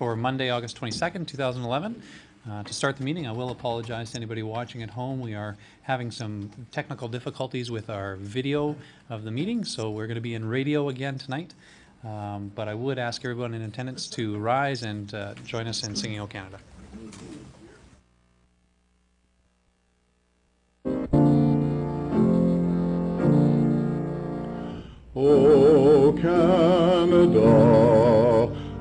for Monday, August 22nd, 2011. To start the meeting, I will apologize to anybody watching at home. We are having some technical difficulties with our video of the meeting, so we're going to be in radio again tonight. But I would ask everyone in attendance to rise and join us in singing O Canada. O Canada,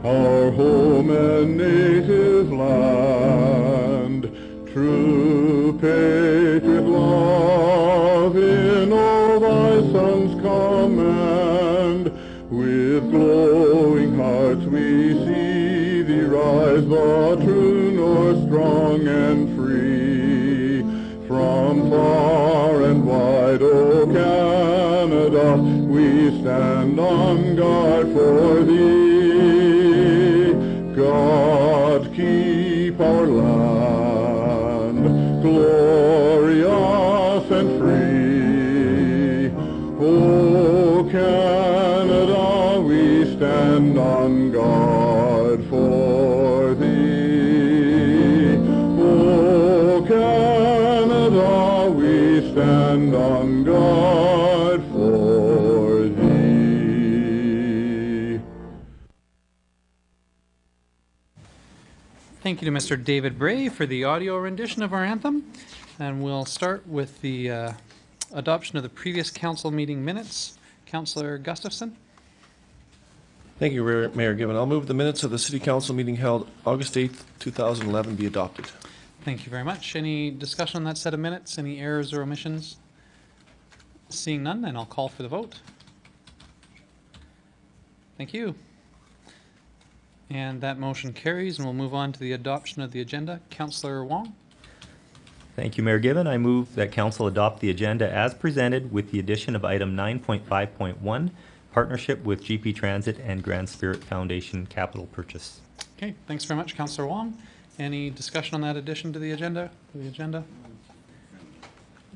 our home and native land, true patriot love in all thy sons command. With glowing hearts we see thee rise, the true north, strong and free. From far and wide, O Canada, we stand on guard for thee. God keep our land glorious and free. O Canada, we stand on guard for thee. O Canada, we stand on guard for thee. Thank you to Mr. David Bray for the audio rendition of our anthem. And we'll start with the adoption of the previous council meeting minutes. Councillor Gustafson. Thank you, Mayor Given. I'll move the minutes of the City Council meeting held August 8th, 2011 be adopted. Thank you very much. Any discussion on that set of minutes? Any errors or omissions? Seeing none, then I'll call for the vote. Thank you. And that motion carries, and we'll move on to the adoption of the agenda. Councillor Wong. Thank you, Mayor Given. I move that Council adopt the agenda as presented with the addition of item 9.5.1, partnership with GP Transit and Grand Spirit Foundation capital purchase. Okay, thanks very much, Councillor Wong. Any discussion on that addition to the agenda?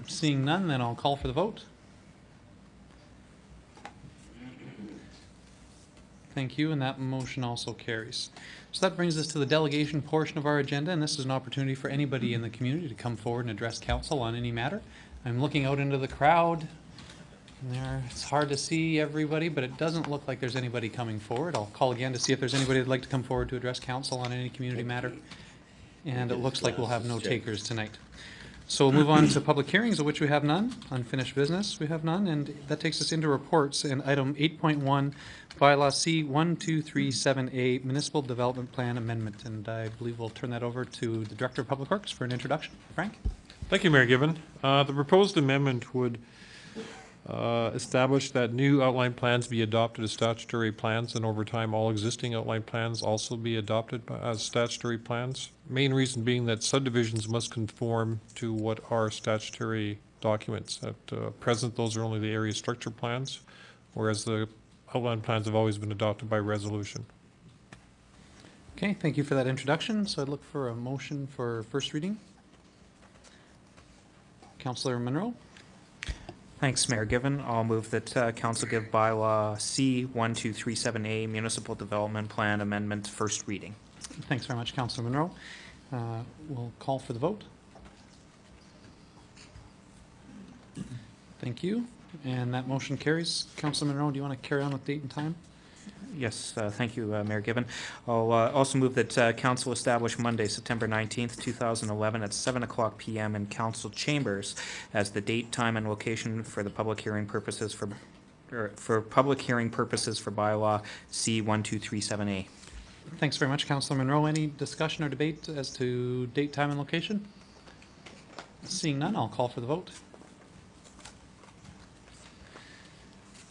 Seeing none, then I'll call for the vote. Thank you, and that motion also carries. So that brings us to the delegation portion of our agenda, and this is an opportunity for anybody in the community to come forward and address council on any matter. I'm looking out into the crowd. It's hard to see everybody, but it doesn't look like there's anybody coming forward. I'll call again to see if there's anybody that'd like to come forward to address council on any community matter. And it looks like we'll have no takers tonight. So we'll move on to public hearings, of which we have none. Unfinished business, we have none. And that takes us into reports. And item 8.1, bylaw C1237A, Municipal Development Plan Amendment. And I believe we'll turn that over to the Director of Public Works for an introduction. Frank? Thank you, Mayor Given. The proposed amendment would establish that new outline plans be adopted as statutory plans, and over time all existing outline plans also be adopted as statutory plans. Main reason being that subdivisions must conform to what are statutory documents. At present, those are only the area structure plans, whereas the outline plans have always been adopted by resolution. Okay, thank you for that introduction. So I'd look for a motion for first reading. Councillor Munro. Thanks, Mayor Given. I'll move that Council give bylaw C1237A, Municipal Development Plan Amendment, first reading. Thanks very much, Councillor Munro. We'll call for the vote. Thank you. And that motion carries. Councillor Munro, do you want to carry on with date and time? Yes, thank you, Mayor Given. I'll also move that Council establish Monday, September 19th, 2011 at 7:00 p.m. in Council Chambers as the date, time, and location for the public hearing purposes for bylaw C1237A. Thanks very much, Councillor Munro. Any discussion or debate as to date, time, and location? Seeing none, I'll call for the vote.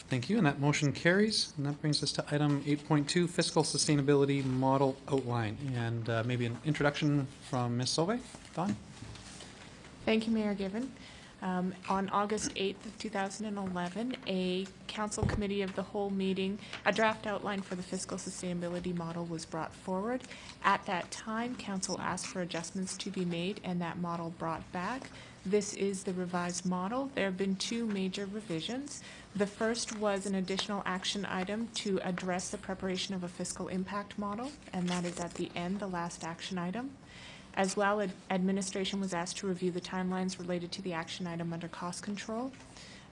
Thank you, and that motion carries. And that brings us to item 8.2, Fiscal Sustainability Model Outline. And maybe an introduction from Ms. Sauvé. Dawn? Thank you, Mayor Given. On August 8th of 2011, a Council Committee of the Whole meeting, a draft outline for the Fiscal Sustainability Model was brought forward. At that time, Council asked for adjustments to be made and that model brought back. This is the revised model. There have been two major revisions. The first was an additional action item to address the preparation of a fiscal impact model, and that is at the end, the last action item. As well, administration was asked to review the timelines related to the action item under cost control.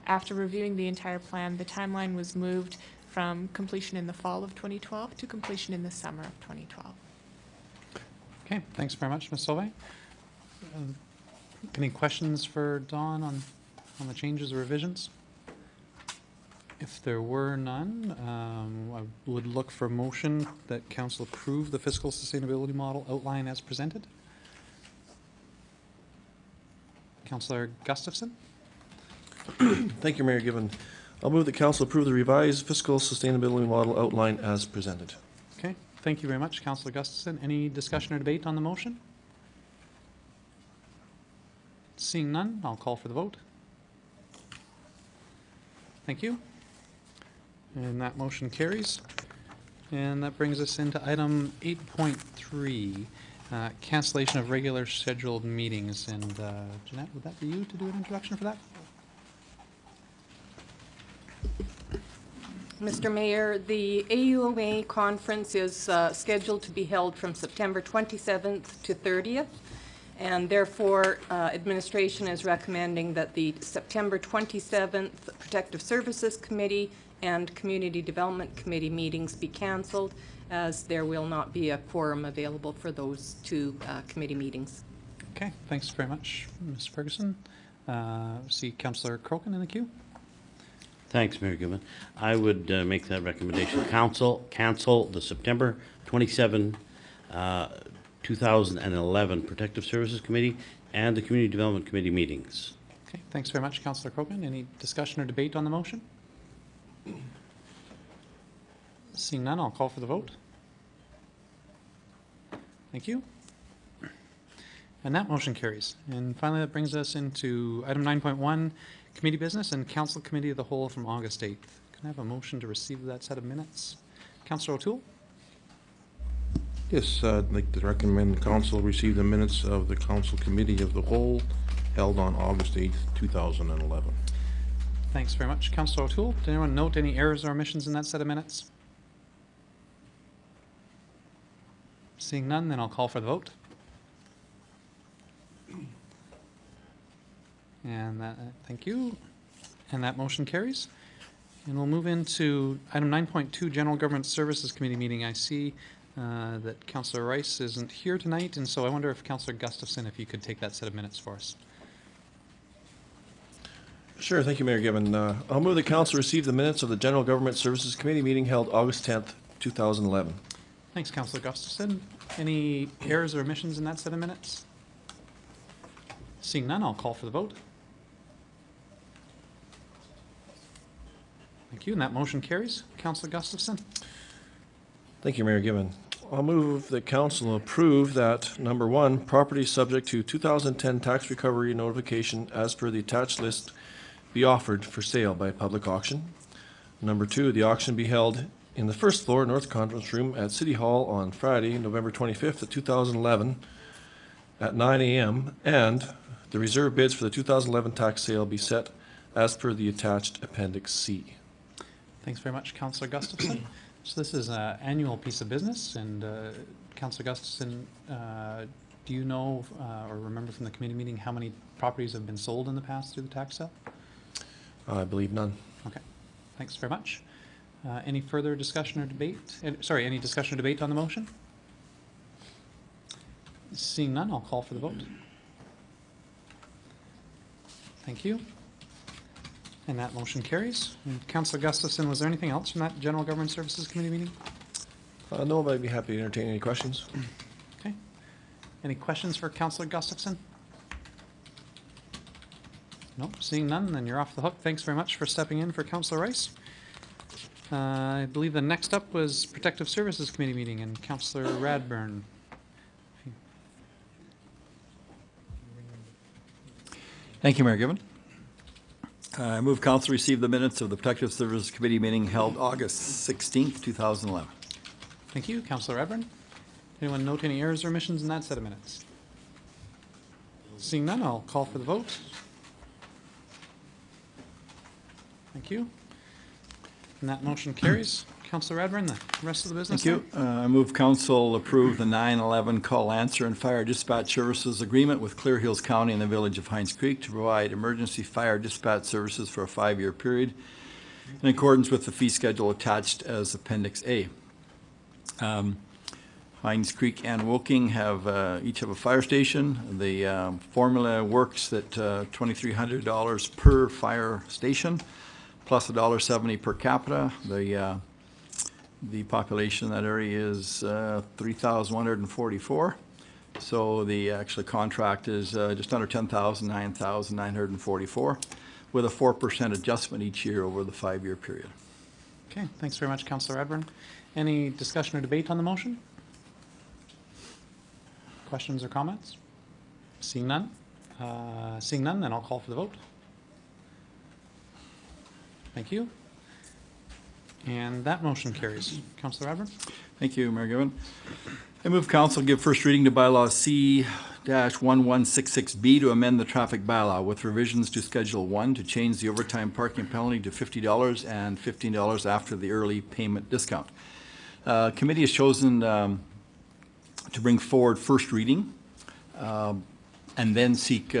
After reviewing the entire plan, the timeline was moved from completion in the fall of 2012 to completion in the summer of 2012. Okay, thanks very much, Ms. Solvay. Any questions for Dawn on the changes or revisions? If there were none, I would look for a motion that council approve the fiscal sustainability model outline as presented. Councillor Gustafson? Thank you, Mayor Given. I'll move that council approve the revised fiscal sustainability model outline as presented. Okay, thank you very much, Councillor Gustafson. Any discussion or debate on the motion? Seeing none, I'll call for the vote. Thank you. And that motion carries. And that brings us into item 8.3, cancellation of regular scheduled meetings. And Jeanette, would that be you to do an introduction for that? Mr. Mayor, the AUMA conference is scheduled to be held from September 27th to 30th, and therefore administration is recommending that the September 27th Protective Services Committee and Community Development Committee meetings be canceled, as there will not be a quorum available for those two committee meetings. Okay, thanks very much, Ms. Ferguson. See Councillor Crokin in the queue. Thanks, Mayor Given. I would make that recommendation. Council cancel the September 27, 2011 Protective Services Committee and the Community Development Committee meetings. Okay, thanks very much, Councillor Crokin. Any discussion or debate on the motion? Seeing none, I'll call for the vote. Thank you. And that motion carries. And finally, that brings us into item 9.1, committee business and council committee of the whole from August 8th. Can I have a motion to receive that set of minutes? Councillor O'Toole? Yes, I'd like to recommend the council receive the minutes of the council committee of the whole held on August 8th, 2011. Thanks very much, Councillor O'Toole. Did anyone note any errors or omissions in that set of minutes? Seeing none, then I'll call for the vote. And that, thank you. And that motion carries. And we'll move into item 9.2, General Government Services Committee meeting. I see that Councillor Rice isn't here tonight, and so I wonder if Councillor Gustafson, if you could take that set of minutes for us. Sure, thank you, Mayor Given. I'll move the council receive the minutes of the General Government Services Committee meeting held August 10th, 2011. Thanks, Councillor Gustafson. Any errors or omissions in that set of minutes? Seeing none, I'll call for the vote. Thank you, and that motion carries. Councillor Gustafson? Thank you, Mayor Given. I'll move the council approve that, number one, property subject to 2010 tax recovery notification as per the attached list be offered for sale by public auction. Number two, the auction be held in the first floor North Conference Room at City Hall on Friday, November 25th of 2011 at 9 a.m. and the reserve bids for the 2011 tax sale be set as per the attached Appendix C. Thanks very much, Councillor Gustafson. So this is an annual piece of business, and Councillor Gustafson, do you know or remember from the committee meeting how many properties have been sold in the past through the tax sale? I believe none. Okay, thanks very much. Any further discussion or debate? Sorry, any discussion or debate on the motion? Seeing none, I'll call for the vote. Thank you. And that motion carries. And Councillor Gustafson, was there anything else from that General Government Services Committee meeting? No, but I'd be happy to entertain any questions. Okay. Any questions for Councillor Gustafson? Nope, seeing none, then you're off the hook. Thanks very much for stepping in for Councillor Rice. I believe the next up was Protective Services Committee meeting, and Councillor Radburn. Thank you, Mayor Given. I move council receive the minutes of the Protective Services Committee meeting held August 16th, 2011. Thank you, Councillor Radburn. Anyone note any errors or omissions in that set of minutes? Seeing none, I'll call for the vote. Thank you. And that motion carries. Councillor Radburn, the rest of the business? Thank you. I move council approve the 911 call answer and fire dispatch services agreement with Clear Hills County and the Village of Hinds Creek to provide emergency fire dispatch services for a 5-year period in accordance with the fee schedule attached as Appendix A. Hinds Creek and Woking each have a fire station. The formula works that $2,300 per fire station plus $1.70 per capita. The population in that area is 3,144. So the actual contract is just under 10,000, 9,944, with a 4% adjustment each year over the 5-year period. Okay, thanks very much, Councillor Radburn. Any discussion or debate on the motion? Questions or comments? Seeing none? Then I'll call for the vote. Thank you. And that motion carries. Councillor Radburn? Thank you, Mayor Given. I move council give first reading to bylaw C-1166B to amend the traffic bylaw with revisions to Schedule 1 to change the overtime parking penalty to $50 and $15 after the early payment discount. Committee has chosen to bring forward first reading and then seek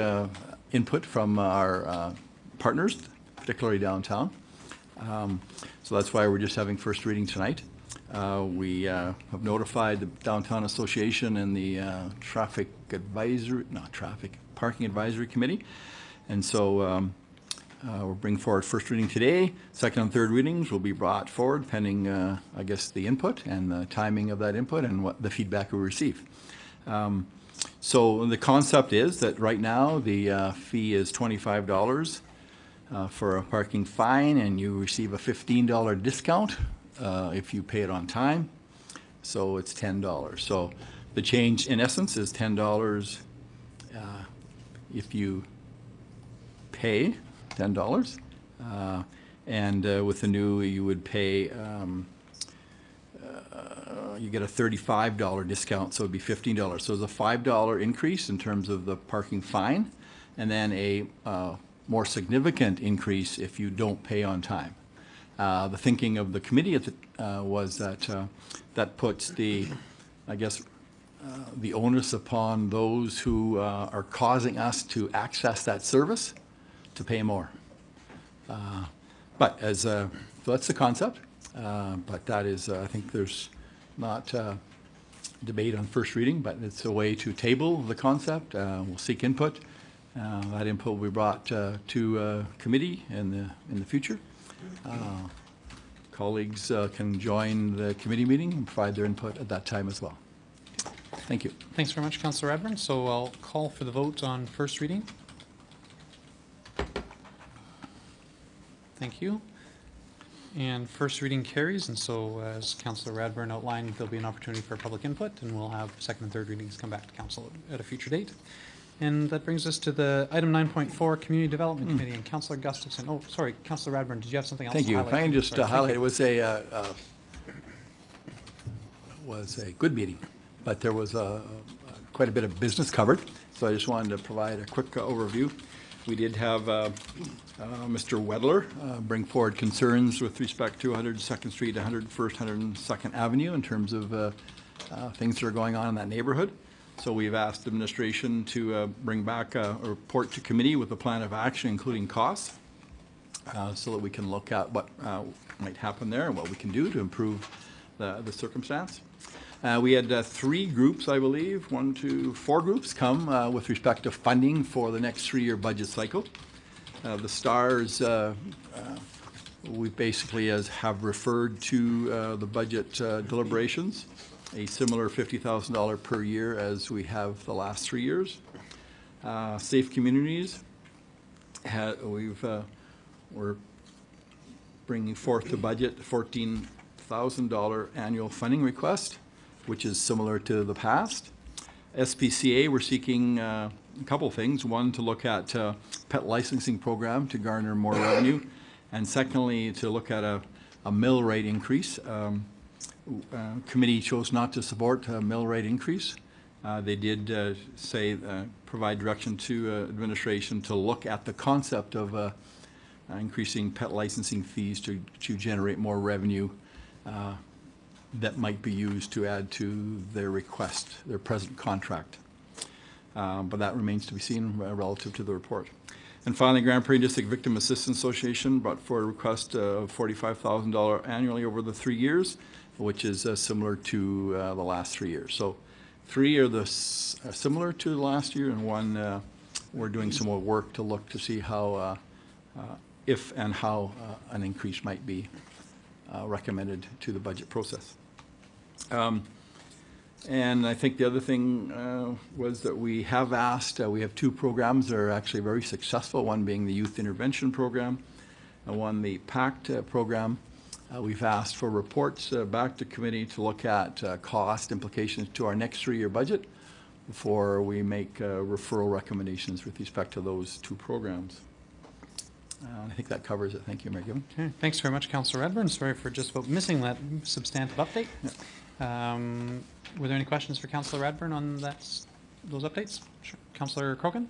input from our partners, particularly downtown. So that's why we're just having first reading tonight. We have notified the Downtown Association and the Parking Advisory Committee. And so we'll bring forward first reading today. Second and third readings will be brought forward pending, I guess, the input and the timing of that input and what the feedback we receive. So the concept is that right now the fee is $25 for a parking fine, and you receive a $15 discount if you pay it on time. So it's $10. So the change in essence is $10 if you pay $10. And with the new, you would pay, you get a $35 discount, so it'd be $15. So there's a $5 increase in terms of the parking fine, and then a more significant increase if you don't pay on time. The thinking of the committee was that that puts the, I guess, the onus upon those who are causing us to access that service to pay more. But as so that's the concept. But that is, I think there's not debate on first reading, but it's a way to table the concept. We'll seek input. That input will be brought to committee in the future. Colleagues can join the committee meeting and provide their input at that time as well. Thank you. Thanks very much, Councillor Radburn. So I'll call for the vote on first reading. Thank you. And first reading carries, and so as Councillor Radburn outlined, there'll be an opportunity for public input, and we'll have second and third readings come back to council at a future date. And that brings us to the item 9.4, Community Development Committee, and Councillor Gustafson. Oh, sorry, Councillor Radburn, did you have something else? Thank you. to If I can just Sorry, highlight, it was a good meeting, but there was quite a bit of business covered, so I just wanted to provide a quick overview. We did have Mr. Wedler bring forward concerns with respect to 102nd Street, 101st, 102nd Avenue in terms of things that are going on in that neighborhood. So we've asked administration to bring back a report to committee with a plan of action, including costs, so that we can look at what might happen there and what we can do to improve the circumstance. We had 3 groups, I believe, 4 groups come with respect to funding for the next 3-year budget cycle. The STARS, we basically have referred to the budget deliberations, a similar $50,000 per year as we have the last 3 years. Safe Communities, we're bringing forth the budget $14,000 annual funding request, which is similar to the past. SPCA, we're seeking a couple things. One, to look at pet licensing program to garner more revenue. And secondly, to look at a mill rate increase. Committee chose not to support a mill rate increase. They did provide direction to administration to look at the concept of increasing pet licensing fees to generate more revenue that might be used to add to their request, their present contract. But that remains to be seen relative to the report. And finally, Grand Prairie District Victim Assistance Association brought forward a request of $45,000 annually over the 3 years, which is similar to the last 3 years. So 3 are similar to the last year, and 1 we're doing some more work to look to see how, if and how an increase might be recommended to the budget process. And I think the other thing was that we have asked, we have 2 programs that are actually very successful, one being the Youth Intervention Program, and one the PACT program. We've asked for reports back to committee to look at cost implications to our next 3-year budget before we make referral recommendations with respect to those 2 programs. I think that covers it. Thank you, Mayor Gibbon. Okay, thanks very much, Councillor Redburn. Sorry for just about missing that substantive update. Were there any questions for Councillor Redburn on those updates? Sure. Councillor Crokin?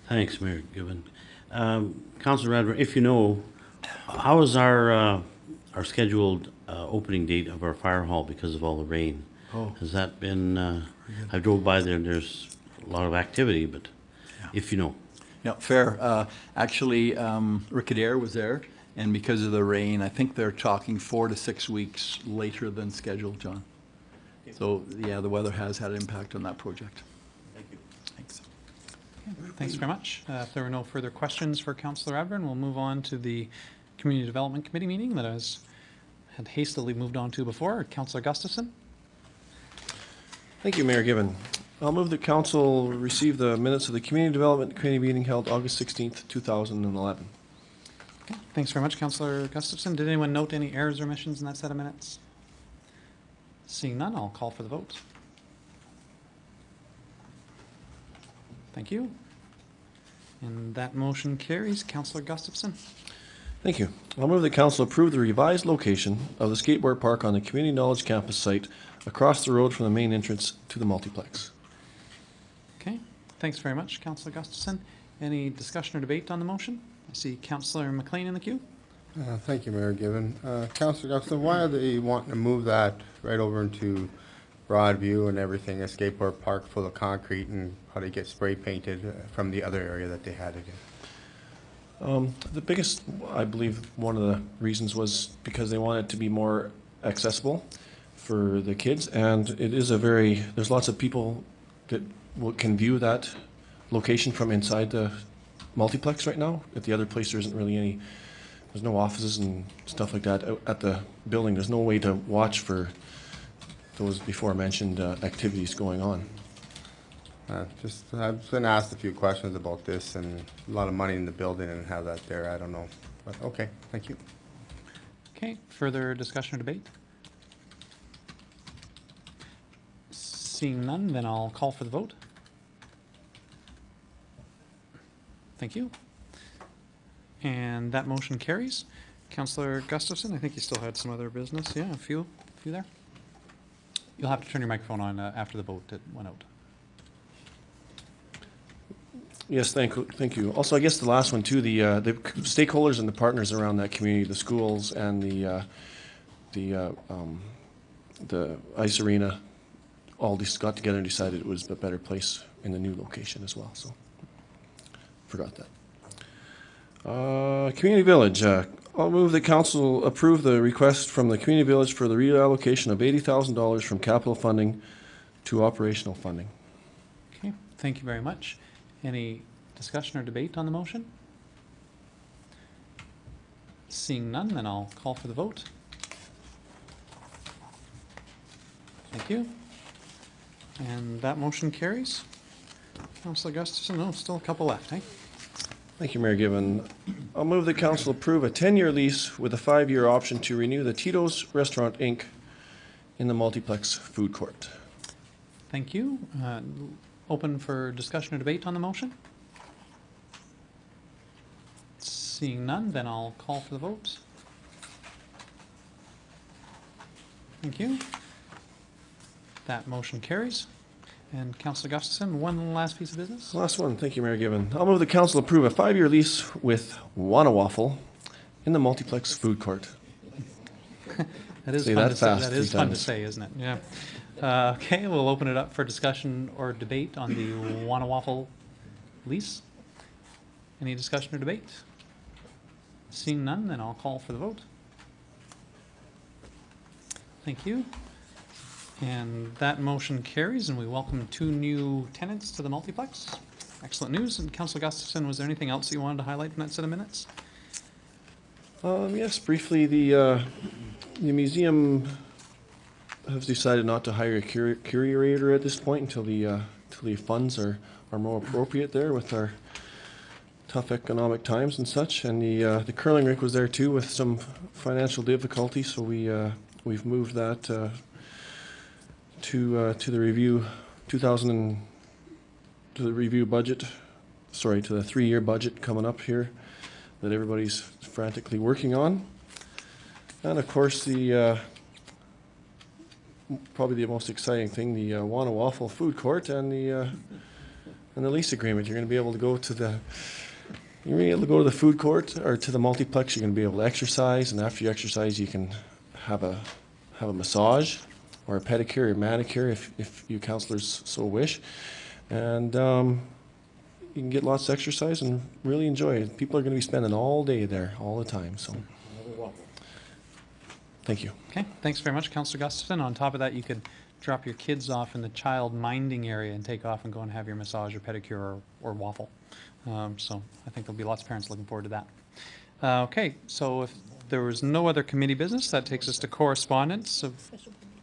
Thanks, Mayor Gibbon. Councillor Radburn, if you know, how is our scheduled opening date of our fire hall because of all the rain? Oh. Has that been, I drove by there and there's a lot of activity, but if you know. Yeah, fair. Actually, Rick Adair was there, and because of the rain, I think they're talking 4 to 6 weeks later than scheduled, John. So, yeah, the weather has had an impact on that project. Thank you. Thanks. Thanks very much. If there are no further questions for Councillor Redburn, we'll move on to the Community Development Committee meeting that I had hastily moved on to before. Councillor Gustafson? Thank you, Mayor Gibbon. I'll move that council receive the minutes of the Community Development Committee meeting held August 16th, 2011. Okay, thanks very much, Councillor Gustafson. Did anyone note any errors or omissions in that set of minutes? Seeing none, I'll call for the vote. Thank you. And that motion carries. Councillor Gustafson? Thank you. I'll move that council approve the revised location of the skateboard park on the Community Knowledge Campus site across the road from the main entrance to the multiplex. Okay, thanks very much, Councillor Gustafson. Any discussion or debate on the motion? I see Councillor McLean in the queue. Thank you, Mayor Gibbon. Councillor Gustafson, why are they wanting to move that right over into Broadview and everything, a skateboard park full of concrete, and how they get spray painted from the other area that they had it in? The biggest, I believe, one of the reasons was because they want it to be more accessible for the kids, and it is there's lots of people that can view that location from inside the multiplex right now. At the other place, there isn't really there's no offices and stuff like that at the building. There's no way to watch for those before mentioned activities going on. I've been asked a few questions about this, and a lot of money in the building and have that there. I don't know, but okay, thank you. Okay, further discussion or debate? Seeing none, then I'll call for the vote. Thank you. And that motion carries. Councillor Gustafson, I think you still had some other business. Yeah, a few there. You'll have to turn your microphone on after the vote that went out. Yes, thank you. Also, I guess the last one too, the stakeholders and the partners around that community, the schools and the ice arena, all just got together and decided it was a better place in the new location as well. So, forgot that. Community Village. I'll move the council approve the request from the Community Village for the reallocation of $80,000 from capital funding to operational funding. Okay, thank you very much. Any discussion or debate on the motion? Seeing none, then I'll call for the vote. Thank you. And that motion carries. Councillor Gustafson, no, still a couple left, eh? Thank you, Mayor Gibbon. I'll move the council approve a 10-year lease with a 5-year option to renew the Tito's Restaurant, Inc. in the multiplex food court. Thank you. Open for discussion or debate on the motion? Seeing none, then I'll call for the vote. Thank you. That motion carries. And Councillor Gustafson, one last piece of business? Last one, thank you, Mayor Given. I'll move the council approve a 5-year lease with Wana Waffle in the multiplex food court. That is Say fun that to say. fast That is 3 fun to times. say, isn't it? Yeah. Okay, we'll open it up for discussion or debate on the Wana Waffle lease. Any discussion or debate? Seeing none, then I'll call for the vote. Thank you. And that motion carries, and we welcome 2 new tenants to the multiplex. Excellent news. And Councillor Gustafson, was there anything else you wanted to highlight from that set of minutes? Yes, briefly, the museum has decided not to hire a curator at this point until the funds are more appropriate there with our tough economic times and such. And the curling rink was there too with some financial difficulty, so we've moved that to the review to the review budget. Sorry, to the 3-year budget coming up here that everybody's frantically working on. And of course, the probably the most exciting thing, the Wana Waffle food court and the lease agreement. You're going to be able to go to the food court or to the multiplex. You're going to be able to exercise, and after you exercise, you can have a massage or a pedicure or manicure if you councillors so wish, and you can get lots of exercise and really enjoy it. People are going to be spending all day there, all the time. So, thank you. Okay, thanks very much, Councillor Gustafson. On top of that, you could drop your kids off in the child minding area and take off and go and have your massage or pedicure or waffle. So I think there'll be lots of parents looking forward to that. Okay, so if there was no other committee business, that takes us to correspondence of,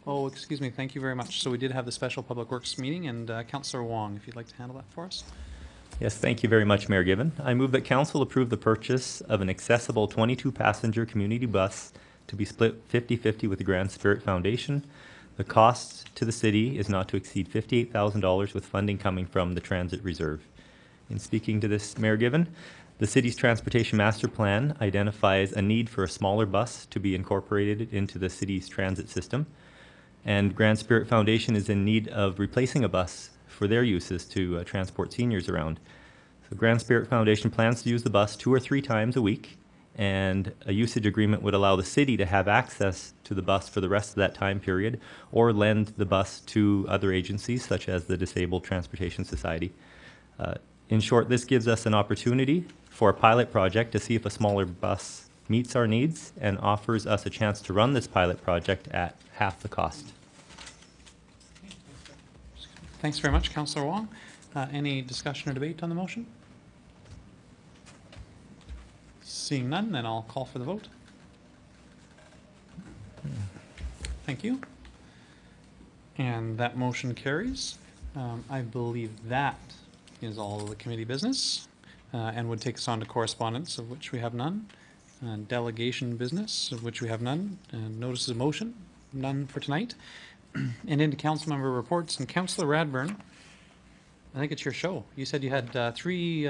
oh, excuse me, thank you very much. So we did have the special Public Works meeting, and Councillor Wong, if you'd like to handle that for us. Yes, thank you very much, Mayor Given. I move that council approve the purchase of an accessible 22-passenger community bus to be split 50-50 with the Grand Spirit Foundation. The cost to the city is not to exceed $58,000 with funding coming from the Transit Reserve. In speaking to this, Mayor Given, the city's transportation master plan identifies a need for a smaller bus to be incorporated into the city's transit system. And Grand Spirit Foundation is in need of replacing a bus for their uses to transport seniors around. So Grand Spirit Foundation plans to use the bus 2 or 3 times a week, and a usage agreement would allow the city to have access to the bus for the rest of that time period, or lend the bus to other agencies such as the Disabled Transportation Society. In short, this gives us an opportunity for a pilot project to see if a smaller bus meets our needs and offers us a chance to run this pilot project at half the cost. Thanks very much, Councillor Wong. Any discussion or debate on the motion? Seeing none, then I'll call for the vote. Thank you. And that motion carries. I believe that is all of the committee business, and would take us on to correspondence, of which we have none, delegation business, of which we have none, and notices of motion, none for tonight. And into council member reports. And Councillor Radburn, I think it's your show. You said you had 3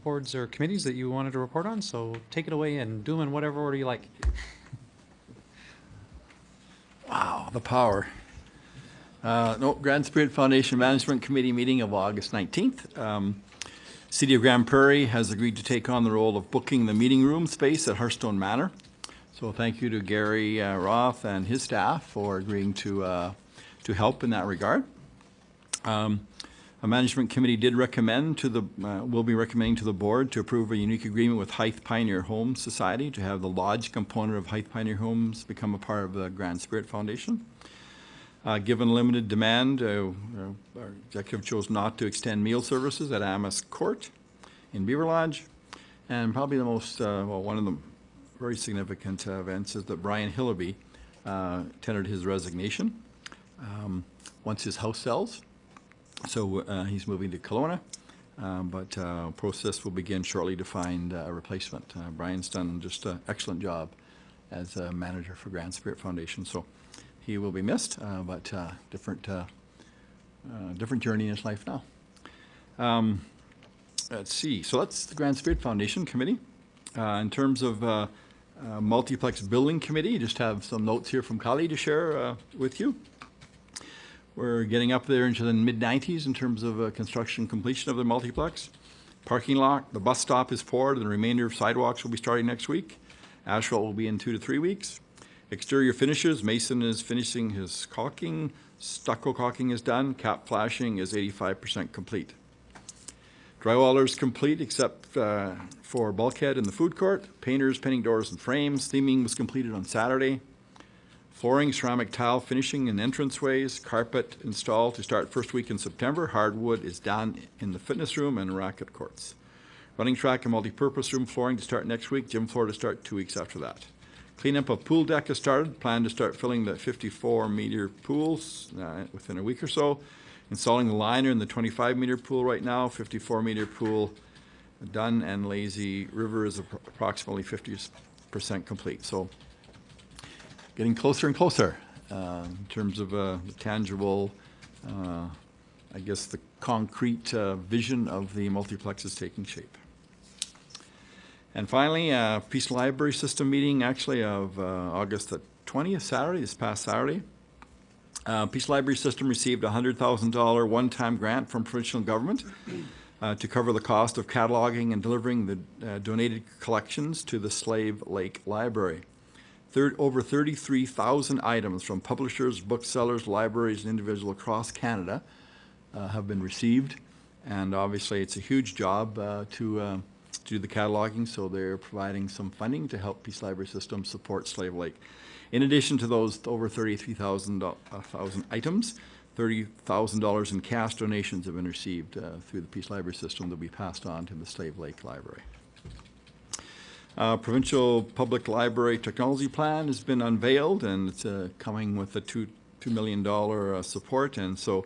boards or committees that you wanted to report on, so take it away and do them in whatever order you like. Wow, the power. Grand Spirit Foundation Management Committee meeting of August 19th. City of Grand Prairie has agreed to take on the role of booking the meeting room space at Hearthstone Manor. So thank you to Gary Roth and his staff for agreeing to help in that regard. A management committee did recommend to the, will be recommending to the board to approve a unique agreement with Hythe Pioneer Homes Society to have the lodge component of Hythe Pioneer Homes become a part of the Grand Spirit Foundation. Given limited demand, our executive chose not to extend meal services at Amos Court in Beaver Lodge. And probably the most, well, one of the very significant events is that Brian Hillaby tendered his resignation once his house sells. So he's moving to Kelowna, but process will begin shortly to find a replacement. Brian's done just an excellent job as a manager for Grand Spirit Foundation. So he will be missed, but different journey in his life now. Let's see. So that's the Grand Spirit Foundation Committee. In terms of Multiplex Building Committee, just have some notes here from Kali to share with you. We're getting up there into the mid-90s in terms of construction completion of the multiplex. Parking lot, the bus stop is poured, and the remainder of sidewalks will be starting next week. Asphalt will be in 2 to 3 weeks. Exterior finishes, Mason is finishing his caulking, stucco caulking is done, cap flashing is 85% complete. Drywallers complete except for bulkhead in the food court. Painters painting doors and frames. Theming was completed on Saturday. Flooring, ceramic tile finishing in entranceways. Carpet installed to start first week in September. Hardwood is done in the fitness room and racket courts. Running track and multi-purpose room flooring to start next week. Gym floor to start 2 weeks after that. Cleanup of pool deck has started. Plan to start filling the 54-meter pools within a week or so. Installing the liner in the 25-meter pool right now. 54-meter pool done, and Lazy River is approximately 50% complete. So getting closer and closer in terms of the tangible, I guess the concrete vision of the multiplex is taking shape. And finally, Peace Library System meeting actually of August the 20th, Saturday, this past Saturday. Peace Library System received a $100,000 one-time grant from provincial government to cover the cost of cataloging and delivering the donated collections to the Slave Lake Library. Over 33,000 items from publishers, booksellers, libraries, and individuals across Canada have been received. And obviously, it's a huge job to do the cataloging, so they're providing some funding to help Peace Library System support Slave Lake. In addition to those over 33,000 items, $30,000 in cash donations have been received through the Peace Library System that will be passed on to the Slave Lake Library. Provincial Public Library Technology Plan has been unveiled, and it's coming with a $2 million support, and so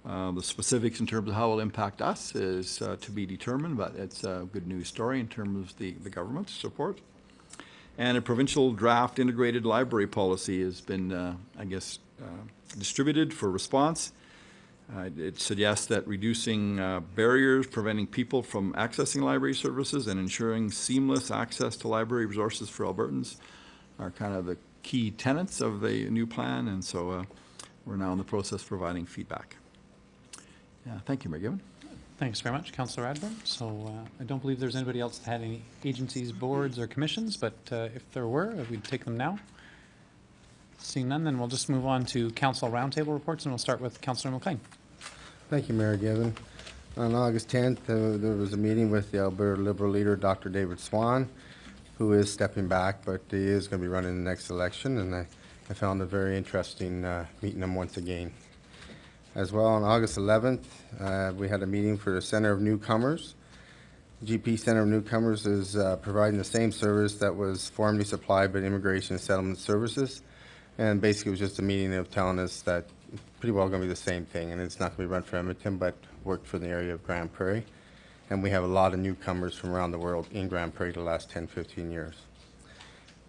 the specifics in terms of how it will impact us is to be determined, but it's a good news story in terms of the government support. And a provincial draft integrated library policy has been, distributed for response. It suggests that reducing barriers, preventing people from accessing library services, and ensuring seamless access to library resources for Albertans are kind of the key tenets of the new plan, and so we're now in the process of providing feedback. Yeah, thank you, Mayor Gibbon. Thanks very much, Councillor Radbourne. So I don't believe there's anybody else that had any agencies, boards, or commissions, but if there were, we'd take them now. Seeing none, then we'll just move on to council roundtable reports, and we'll start with Councillor McLean. Thank you, Mayor Gibbon. On August 10th, there was a meeting with the Alberta Liberal leader, Dr. David Swan, who is stepping back, but he is going to be running the next election, and I found it very interesting meeting him once again. As well, on August 11th, we had a meeting for the Center of Newcomers. GP Center of Newcomers is providing the same service that was formerly supplied by Immigration and Settlement Services. And basically, it was just a meeting of telling us that pretty well going to be the same thing, and it's not going to be run for Edmonton, but worked for the area of Grand Prairie. And we have a lot of newcomers from around the world in Grand Prairie the last 10, 15 years.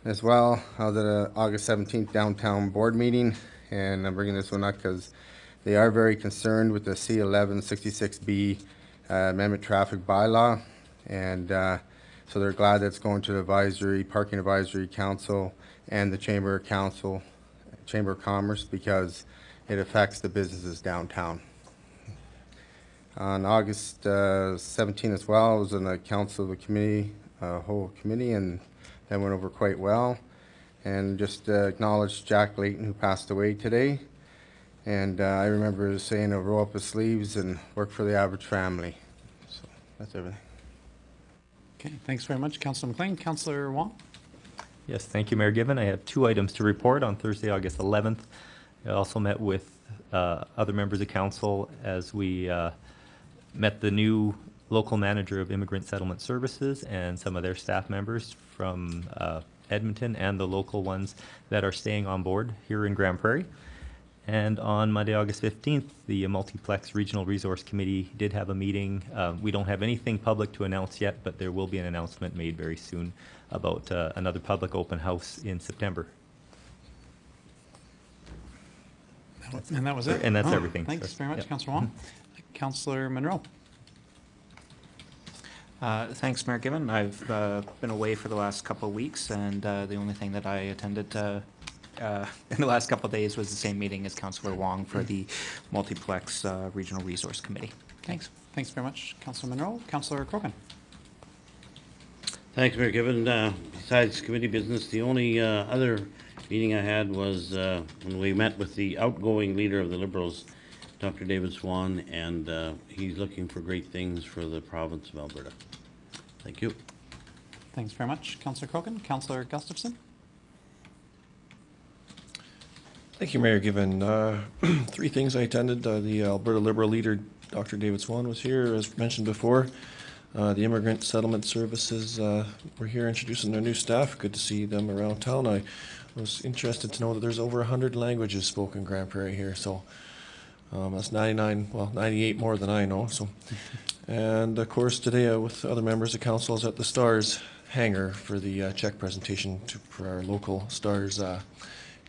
As well, I was at a August 17th downtown board meeting, and I'm bringing this one up because they are very concerned with the C1166B amendment traffic bylaw, and so they're glad that it's going to the Parking Advisory Council and the Chamber of Commerce, because it affects the businesses downtown. On August 17th as well, I was in the council of the committee, whole committee, and that went over quite well. And just acknowledge Jack Layton, who passed away today. And I remember saying to roll up his sleeves and work for the average family. So that's everything. Okay, thanks very much, Councillor McLean. Councillor Wong? Yes, thank you, Mayor Gibbon. I have 2 items to report. On Thursday, August 11th, I also met with other members of council as we met the new local manager of Immigrant Settlement Services and some of their staff members from Edmonton and the local ones that are staying on board here in Grand Prairie. And on Monday, August 15th, the Multiplex Regional Resource Committee did have a meeting. We don't have anything public to announce yet, but there will be an announcement made very soon about another public open house in September. And that was it? And that's everything. Thanks Sorry. very much, Yep. Councillor Wong. Councillor Monroe? Thanks, Mayor Gibbon. I've been away for the last couple of weeks, and the only thing that I attended in the last couple of days was the same meeting as Councillor Wong for the Multiplex Regional Resource Committee. Thanks. Thanks very much, Councillor Monroe. Councillor Crokin. Thanks, Mayor Given. Besides committee business, the only other meeting I had was when we met with the outgoing leader of the Liberals, Dr. David Swan, and he's looking for great things for the province of Alberta. Thank you. Thanks very much, Councillor Crokin. Councillor Gustafson. Thank you, Mayor Given. 3 things I attended. The Alberta Liberal leader, Dr. David Swan, was here, as mentioned before. The Immigrant Settlement Services were here introducing their new staff. Good to see them around town. I was interested to know that there's over 100 languages spoken in Grand Prairie here, so that's 98 more than I know. So, and of course, today with other members of council, I was at the STARS hangar for the check presentation for our local STARS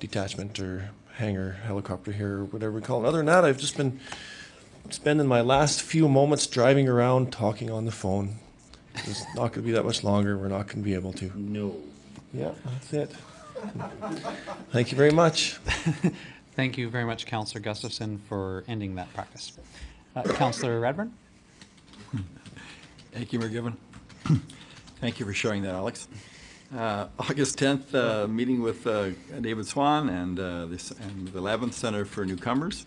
detachment or hangar helicopter here, or whatever we call it. Other than that, I've just been spending my last few moments driving around talking on the phone. It's not going to be that much longer. We're not going to be able to. No. Yeah, that's it. Thank you very much. Thank you very much, Councillor Gustafson, for ending that practice. Councillor Radburn. Thank you, Mayor Given. Thank you for sharing that, Alex. August 10th, meeting with David Swan and the 11th Center for Newcomers.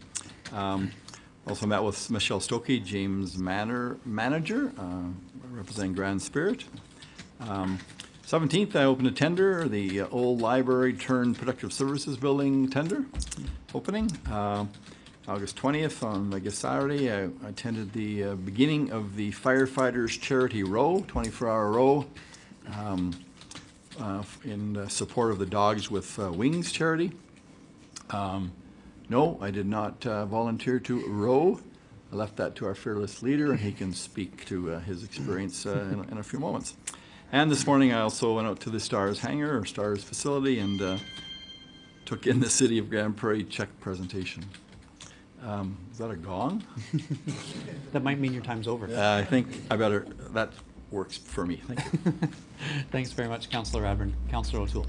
Also met with Michelle Stokey, James manager, representing Grand Spirit. 17th, I opened a tender, the old library turned productive services building tender opening. August 20th, on I guess Saturday, I attended the beginning of the Firefighters Charity Row, 24-hour row, in support of the Dogs with Wings charity. No, I did not volunteer to row. I left that to our fearless leader, and he can speak to his experience in a few moments. And this morning, I also went out to the STARS hangar, or STARS facility, and took in the City of Grand Prairie check presentation. Is that a gong? That might mean your time's over. I think I better, that works for me. Thank you. Thanks very much, Councillor Radburn. Councillor O'Toole.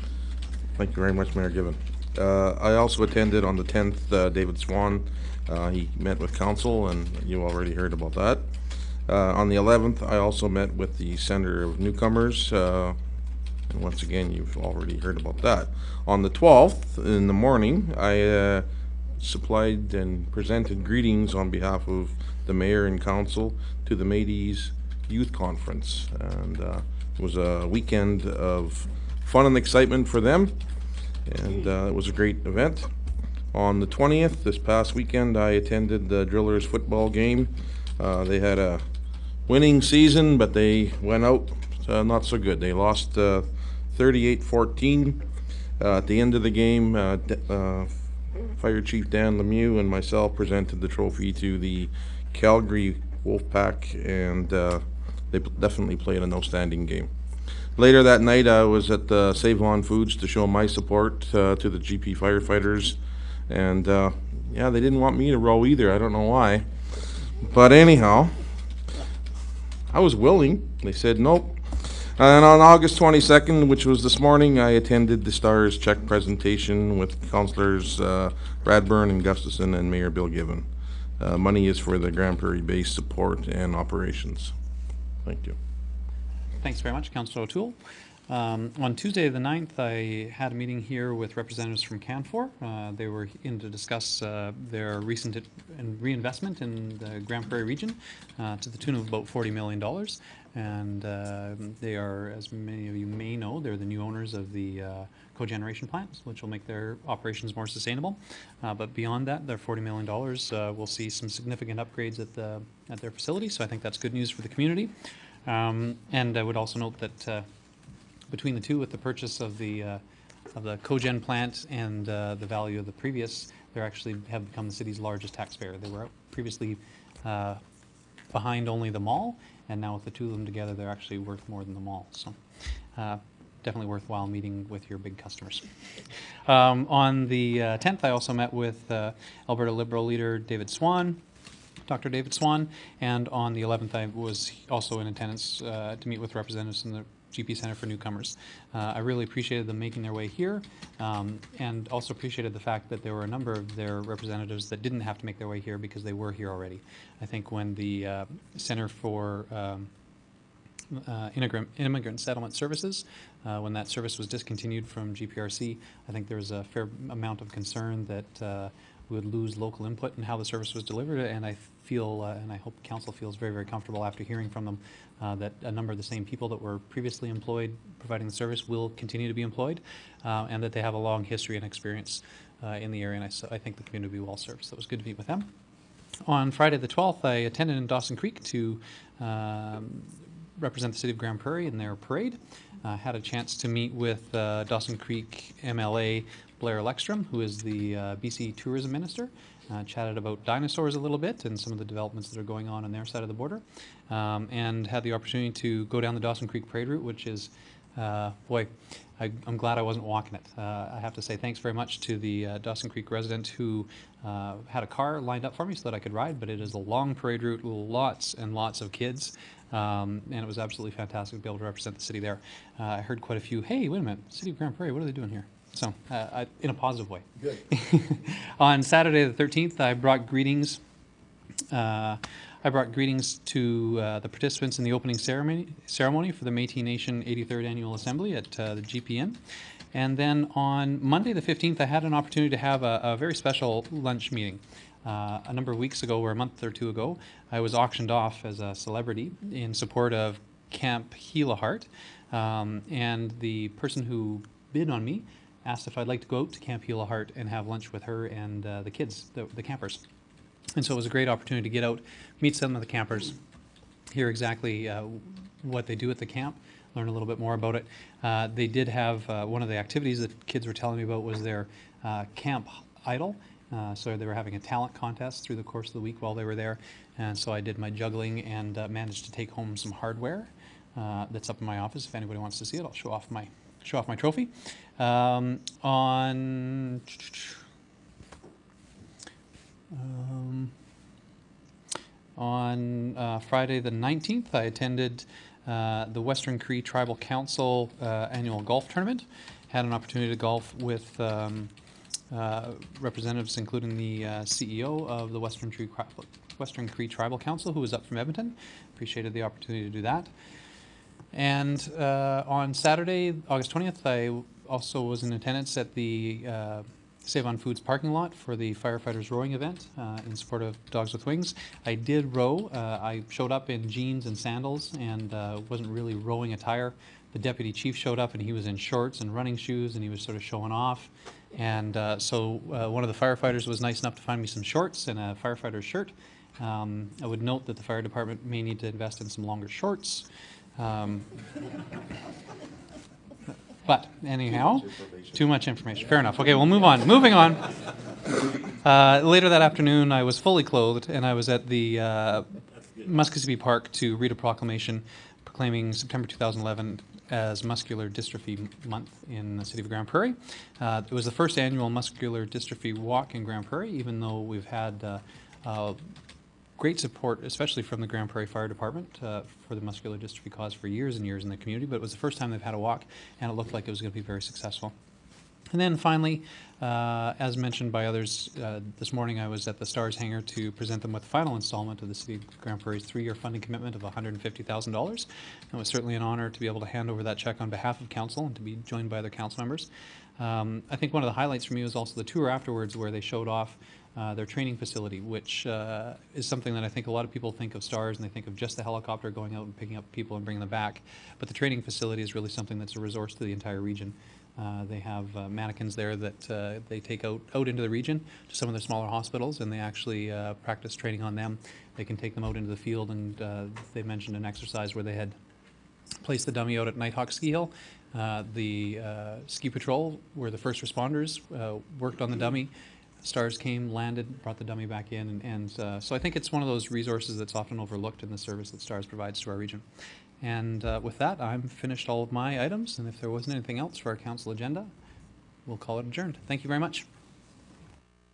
Thank you very much, Mayor Given. I also attended on the 10th, David Swan. He met with council, and you already heard about that. On the 11th, I also met with the Center of Newcomers, and once again, you've already heard about that. On the 12th, in the morning, I supplied and presented greetings on behalf of the mayor and council to the Métis Youth Conference, and it was a weekend of fun and excitement for them, and it was a great event. On the 20th, this past weekend, I attended the Drillers football game. They had a winning season, but they went out not so good. They lost 38-14. At the end of the game, Fire Chief Dan Lemieux and myself presented the trophy to the Calgary Wolfpack, and they definitely played an outstanding game. Later that night, I was at Save On Foods to show my support to the GP firefighters, and yeah, they didn't want me to row either. I don't know why, but anyhow, I was willing. They said nope. And on August 22nd, which was this morning, I attended the STARS check presentation with Councillors Radburn and Gustafson and Mayor Bill Given. Money is for the Grand Prairie base support and operations. Thank you. Thanks very much, Councillor O'Toole. On Tuesday the 9th, I had a meeting here with representatives from Canfor. They were in to discuss their recent reinvestment in the Grand Prairie region to the tune of about $40 million. And they are, as many of you may know, they're the new owners of the cogeneration plants, which will make their operations more sustainable. But beyond that, their $40 million will see some significant upgrades at their facility. So I think that's good news for the community. And I would also note that between the two, with the purchase of the cogen plant and the value of the previous, they actually have become the city's largest taxpayer. They were previously behind only the mall, and now with the two of them together, they're actually worth more than the mall. So definitely worthwhile meeting with your big customers. On the 10th, I also met with Alberta Liberal leader David Swan, Dr. David Swan, and on the 11th, I was also in attendance to meet with representatives GP Center for Newcomers. I really appreciated them making their way here, and also appreciated the fact that there were a number of their representatives that didn't have to make their way here because they were here already. I think when the Center for Immigrant Settlement Services, when that service was discontinued from GPRC, I think there was a fair amount of concern that we would lose local input in how the service was delivered, and I feel, and I hope council feels very, very comfortable after hearing from them that a number of the same people that were previously employed providing the service will continue to be employed, and that they have a long history and experience in the area, and I think the community will be well served. So it was good to meet with them. On Friday the 12th, I attended in Dawson Creek to represent the city of Grand Prairie in their parade. Had a chance to meet with Dawson Creek MLA Blair Lekstrom, who is the BC Tourism Minister. Chatted about dinosaurs a little bit and some of the developments that are going on their side of the border, and had the opportunity to go down the Dawson Creek parade route, which is, boy, I'm glad I wasn't walking it. I have to say thanks very much to the Dawson Creek resident who had a car lined up for me so that I could ride, but it is a long parade route, lots and lots of kids. And it was absolutely fantastic to be able to represent the city there. I heard quite a few, hey, wait a minute, City of Grand Prairie, what are they doing here? So, in a positive way. Good. On Saturday the 13th, I brought greetings. I brought greetings to the participants in the opening ceremony for the Métis Nation 83rd Annual Assembly at the GPN. And then on Monday the 15th, I had an opportunity to have a very special lunch meeting. A number of weeks ago, or a month or two ago, I was auctioned off as a celebrity in support of Camp Gila Heart, and the person who bid on me asked if I'd like to go out to Camp Gila Heart and have lunch with her and the kids, the campers. And so it was a great opportunity to get out, meet some of the campers, hear exactly what they do at the camp, learn a little bit more about it. They did have one of the activities that kids were telling me about was their Camp Idol. So they were having a talent contest through the course of the week while they were there. And so I did my juggling and managed to take home some hardware that's up in my office. If anybody wants to see it, I'll show off my trophy. On Friday the 19th, I attended the Western Cree Tribal Council annual golf tournament. Had an opportunity to golf with representatives, including the CEO of the Western Cree Tribal Council, who was up from Edmonton. Appreciated the opportunity to do that. And on Saturday, August 20th, I also was in attendance at the Save on Foods parking lot for the firefighters rowing event in support of Dogs with Wings. I did row. I showed up in jeans and sandals and wasn't really rowing attire. The deputy chief showed up and he was in shorts and running shoes and he was sort of showing off. And so one of the firefighters was nice enough to find me some shorts and a firefighter's shirt. I would note that the fire department may need to invest in some longer shorts. But anyhow, too much information. Fair enough. Okay, we'll move on. Moving on. Later that afternoon, I was fully clothed, and I was at the Muskogee Park to read a proclamation proclaiming September 2011 as Muscular Dystrophy Month in the city of Grand Prairie. It was the first annual Muscular Dystrophy Walk in Grand Prairie, even though we've had great support, especially from the Grand Prairie Fire Department for the muscular dystrophy cause for years and years in the community, but it was the first time they've had a walk, and it looked like it was going to be very successful. And then finally, as mentioned by others, this morning I was at the Stars Hangar to present them with the final installment of the City of Grand Prairie's 3-year funding commitment of $150,000. It was certainly an honor to be able to hand over that check on behalf of council and to be joined by other council members. I think one of the highlights for me was also the tour afterwards where they showed off their training facility, which is something that I think a lot of people think of Stars and they think of just the helicopter going out and picking up people and bringing them back. But the training facility is really something that's a resource to the entire region. They have mannequins there that they take out into the region to some of the smaller hospitals, and they actually practice training on them. They can take them out into the field, and they mentioned an exercise where they had placed the dummy out at Nighthawk Ski Hill. The ski patrol, where the first responders worked on the dummy. Stars came, landed, brought the dummy back in, and so I think it's one of those resources that's often overlooked in the service that Stars provides to our region. And with that, I'm finished all of my items, and if there wasn't anything else for our council agenda, we'll call it adjourned. Thank you very much.